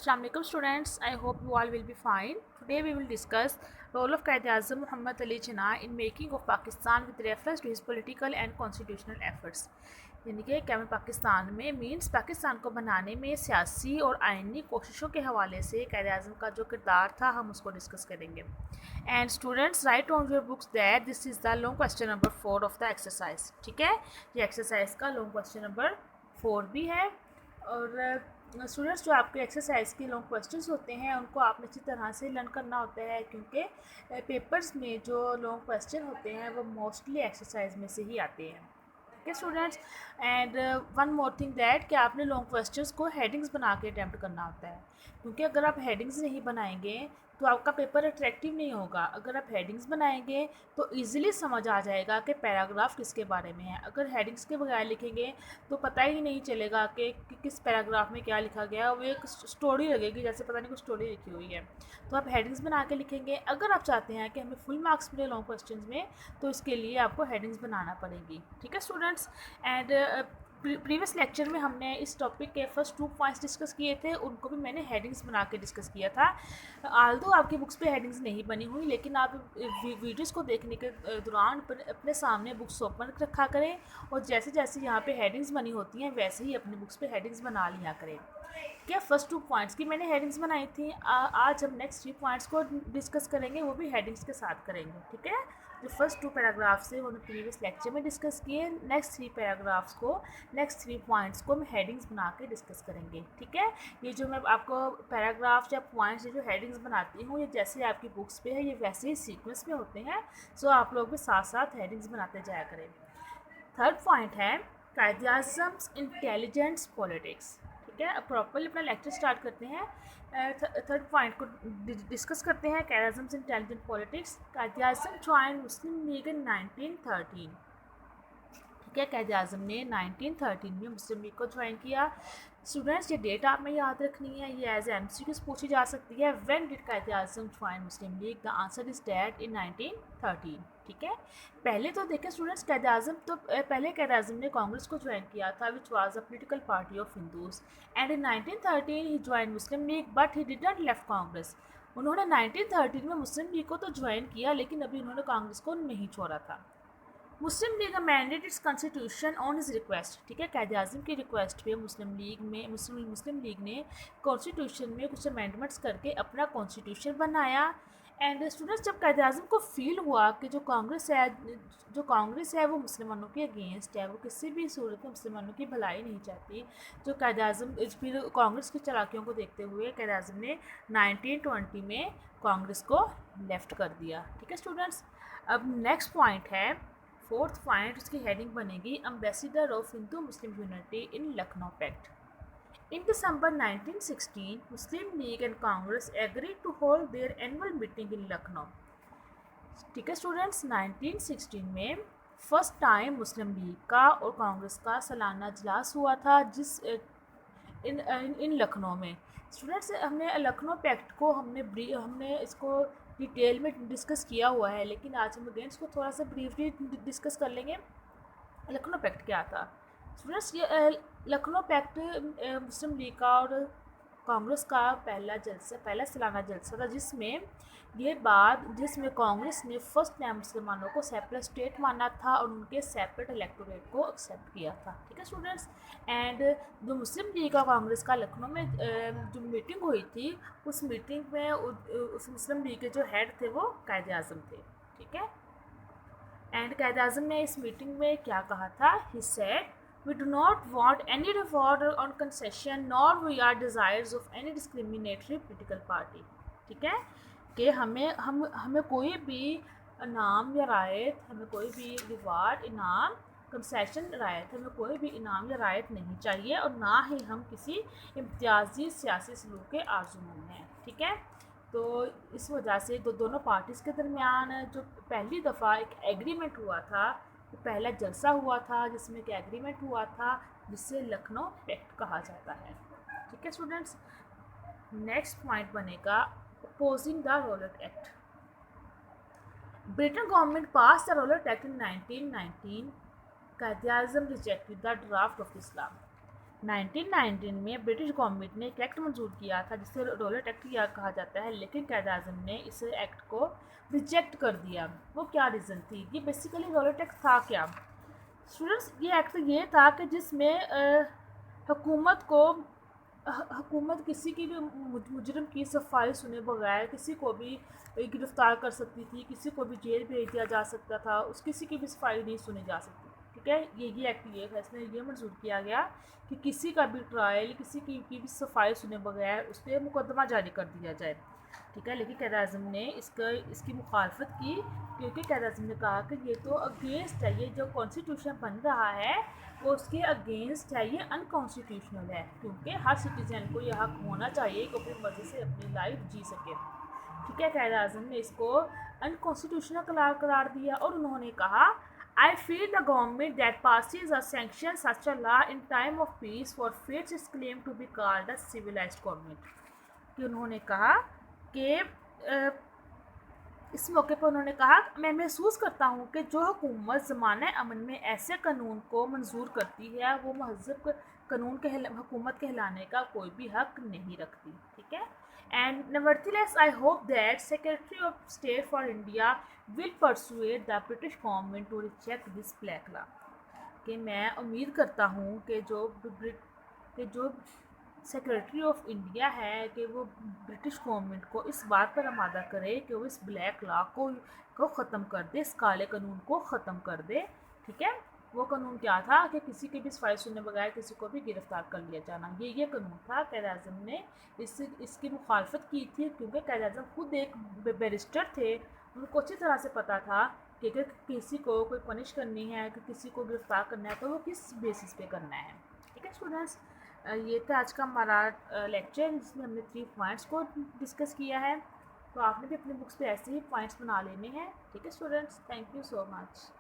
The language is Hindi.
Assalamu alaikum students. I hope you all will be fine. Today we will discuss role of Quaid-e-Azam Muhammad Ali Jinnah in making of Pakistan with reference to his political and constitutional efforts. यानी कि कैम पाकिस्तान में मीन्स पाकिस्तान को बनाने में सियासी और आइनी कोशिशों के हवाले से Quaid-e-Azam का जो किरदार था हम उसको डिस्कस करेंगे. And students right on your books that this is the long question number 4 of the exercise. ठीक है, ये एक्सरसाइज का लॉन्ग क्वेश्चन नंबर 4 भी है. और स्टूडेंट्स जो आपके एक्सरसाइज के लॉन्ग क्वेश्चंस होते हैं उनको आपने अच्छी तरह से लर्न करना होता है, क्योंकि पेपर्स में जो लॉन्ग क्वेश्चन होते हैं वो मोस्टली एक्सरसाइज में से ही आते हैं. ठीक है students. And one more thing that कि आपने लॉन्ग क्वेश्चंस को हेडिंग्स बना के अटैम्प्ट करना होता है, क्योंकि अगर आप हेडिंग्स नहीं बनाएंगे तो आपका पेपर अट्रैक्टिव नहीं होगा. अगर आप हेडिंग्स बनाएंगे तो इजीली समझ आ जाएगा कि पैराग्राफ किसके बारे में है. अगर हेडिंग्स के बगैर लिखेंगे तो पता ही नहीं चलेगा कि किस पैराग्राफ में क्या लिखा गया. वो एक स्टोरी लगेगी, जैसे पता नहीं कुछ स्टोरी लिखी हुई है. तो आप हेडिंग्स बना के लिखेंगे. अगर आप चाहते हैं कि हमें फुल मार्क्स मिले लॉन्ग क्वेश्चन में तो इसके लिए आपको हेडिंग्स बनाना पड़ेगी. ठीक है स्टूडेंट्स. एंड प्रीवियस लेक्चर में हमने इस टॉपिक के फर्स्ट 2 पॉइंट्स डिस्कस किए थे, उनको भी मैंने हेडिंग्स बना के डिस्कस किया था. आल्दो आपकी बुक्स पे हेडिंग्स नहीं बनी हुई, लेकिन आप वीडियोस को देखने के दौरान अपने सामने बुक्स ओपन रखा करें और जैसे जैसे यहाँ पे हेडिंग्स बनी होती हैं वैसे ही अपनी बुक्स पे हेडिंग्स बना लिया करें. क्या फर्स्ट 2 पॉइंट्स की मैंने हेडिंग्स बनाई थी. आज हम नेक्स्ट 3 पॉइंट्स को डिस्कस करेंगे, वो भी हेडिंग्स के साथ करेंगे. ठीक है, जो फर्स्ट 2 पैराग्राफ्स थे वो हमने प्रीवियस लेक्चर में डिस्कस किए. नेक्स्ट 3 पैराग्राफ्स को, नेक्स्ट 3 पॉइंट्स को हम हेडिंग्स बना के डिस्कस करेंगे. ठीक है, ये जो मैं आपको पैराग्राफ्स या पॉइंट्स जो हेडिंग्स बनाती हूँ ये जैसे आपकी बुक्स पे है ये वैसे ही सीक्वेंस में होते हैं. सो आप लोग भी साथ साथ हेडिंग्स बनाते जाया करें. थर्ड पॉइंट है Quaid-e-Azam's इंटेलिजेंस पॉलिटिक्स. ठीक है, अब प्रॉपरली अपना लेक्चर स्टार्ट करते हैं. थर्ड पॉइंट को डिस्कस करते हैं. Quaid-e-Azam's intelligent politics. Quaid-e-Azam join Muslim League in 1913. ठीक है, Quaid-e-Azam ने 1913 में मुस्लिम लीग को ज्वाइन किया. स्टूडेंट्स ये डेट आप में याद रखनी है, ये एज MCQs पूछी जा सकती है. When did Quaid-e-Azam join Muslim league? The answer is that in 1913. ठीक है, पहले तो देखें स्टूडेंट्स पहले Quaid-e-Azam ने कांग्रेस को ज्वाइन किया था, which was a political party of Hindus. And in 1913 he join Muslim league but he didn't left Congress. उन्होंने 1913 में मुस्लिम लीग को तो ज्वाइन किया, लेकिन अभी उन्होंने कांग्रेस को नहीं छोड़ा था. Muslim League amended its constitution on his request. ठीक है, Quaid-e-Azam की रिक्वेस्ट पे मुस्लिम लीग ने कॉन्स्टिट्यूशन में कुछ अमेंडमेंट्स करके अपना कॉन्स्टिट्यूशन बनाया. एंड स्टूडेंट्स जब Quaid-e-Azam को फील हुआ कि जो कांग्रेस है वो मुसलमानों के अगेंस्ट है, वो किसी भी सूरत में मुसलमानों की भलाई नहीं चाहती, जो Quaid-e-Azam फिर कांग्रेस की चालाकियों को देखते हुए Quaid-e-Azam ने 1920 में कांग्रेस को लेफ्ट कर दिया. ठीक है स्टूडेंट्स. अब नेक्स्ट पॉइंट है, फोर्थ पॉइंट, उसकी हेडिंग बनेगी ambassador of Hindu Muslim unity in Lucknow pact. In December 1916 Muslim League and Congress agree to hold their annual meeting in Lucknow. ठीक है स्टूडेंट्स, 1916 में फर्स्ट टाइम मुस्लिम लीग का और कांग्रेस का सालाना इजलास हुआ था जिस इन लखनऊ में. स्टूडेंट्स हमने लखनऊ पैक्ट को हमने इसको डिटेल में डिस्कस किया हुआ है, लेकिन आज हम अगेन इसको थोड़ा सा ब्रीफली डिस्कस कर लेंगे. लखनऊ पैक्ट क्या था स्टूडेंट्स? ये लखनऊ पैक्ट मुस्लिम लीग का और कांग्रेस का पहला सालाना जलसा था, जिसमें कांग्रेस ने फर्स्ट टाइम मुसलमानों को सेपरेट स्टेट माना था और उनके सेपरेट इलेक्टोरेट को एक्सेप्ट किया था. ठीक है स्टूडेंट्स. एंड जो मुस्लिम लीग और कांग्रेस का लखनऊ में जो मीटिंग हुई थी, उस मीटिंग में उस मुस्लिम लीग के जो हेड थे वो Quaid-e-Azam थे. ठीक है, एंड Quaid-e-Azam ने इस मीटिंग में क्या कहा था? He said we do not want any reward on concession nor we are desires of any discriminatory political party. ठीक है, कि हमें कोई भी इनाम या रायत, हमें कोई भी रिवार्ड, इनाम, कंसेशन, रायत, हमें कोई भी इनाम या रायत नहीं चाहिए और ना ही हम किसी इम्तियाजी सियासी सलूक के आर्ज़ूमंद हैं. ठीक है, तो इस वजह से दोनों पार्टीज़ के दरमियान जो पहली दफ़ा एक एग्रीमेंट हुआ था, पहला जलसा हुआ था जिसमें कि एग्रीमेंट हुआ था, जिससे लखनऊ पैक्ट कहा जाता है. ठीक है स्टूडेंट्स. नेक्स्ट पॉइंट बनेगा opposing the Rowlatt act. Britain government pass the Rowlatt act in 1919. Quaid-e-Azam rejected the draft of Islam. 1919 में ब्रिटिश गवर्नमेंट ने एक एक्ट मंजूर किया था जिसे रॉलेट एक्ट कहा जाता है, लेकिन कायद आज़म ने इस एक्ट को रिजेक्ट कर दिया। वो क्या रीज़न थी? ये बेसिकली रॉलेट एक्ट था क्या स्टूडेंट्स? ये एक्ट ये था कि जिसमें हुकूमत को हुकूमत किसी की भी मुजरिम की सफाई सुने बगैर किसी को भी गिरफ्तार कर सकती थी, किसी को भी जेल भेज दिया जा सकता था, उस किसी की भी सफाई नहीं सुनी जा सकती। ठीक है, ये एक्ट ये फैसला ये मंजूर किया गया कि किसी का भी ट्रायल, किसी की भी सफाई सुने बगैर उस पर मुकदमा जारी कर दिया जाए। ठीक है, लेकिन कायद आज़म ने इसकी मुखालफत की, क्योंकि कायद आज़म ने कहा कि ये तो अगेंस्ट है, ये जो कॉन्स्टिट्यूशन बन रहा है वो उसके अगेंस्ट है, ये अनकॉन्स्टिट्यूशनल है, क्योंकि हर सिटीजन को यह हक होना चाहिए कि अपनी मर्जी से अपनी लाइफ जी सके। ठीक है, कायद आज़म ने इसको अनकॉन्स्टिट्यूशनल करार दिया और उन्होंने कहा, I feel the government that passes a sanction such a law in time of peace forfeits its claim to be called a civilized government। कि उन्होंने कहा कि इस मौके पर उन्होंने कहा, मैं महसूस करता हूँ कि जो हुकूमत ज़माने अमन में ऐसे कानून को मंजूर करती है वो महज़ब कानून हुकूमत कहलाने का कोई भी हक नहीं रखती। ठीक है, and nevertheless I hope that Secretary of State for India will persuade the British government to reject this black law। कि मैं उम्मीद करता हूँ कि जो सेक्रेटरी ऑफ इंडिया है कि वो ब्रिटिश गवर्नमेंट को इस बात पर आमादा करे कि वो इस ब्लैक लॉ को ख़त्म कर दे, इस काले कानून को ख़त्म कर दे। ठीक है, वो कानून क्या था कि किसी की भी सफाई सुनने बगैर किसी को भी गिरफ्तार कर लिया जाना, ये कानून था। कायद आज़म ने इसकी मुखालफत की थी, क्योंकि कायद आज़म खुद एक बैरिस्टर थे, उनको अच्छी तरह से पता था कि अगर किसी को कोई पनिश करनी है, कि किसी को गिरफ्तार करना है, तो वो किस बेसिस पे करना है। ठीक है स्टूडेंट्स, ये था आज का हमारा लेक्चर, जिसमें हमने 3 पॉइंट्स को डिस्कस किया है। तो आपने भी अपनी बुक्स पे ऐसे ही पॉइंट्स बना लेने हैं। ठीक है students, thank you so much.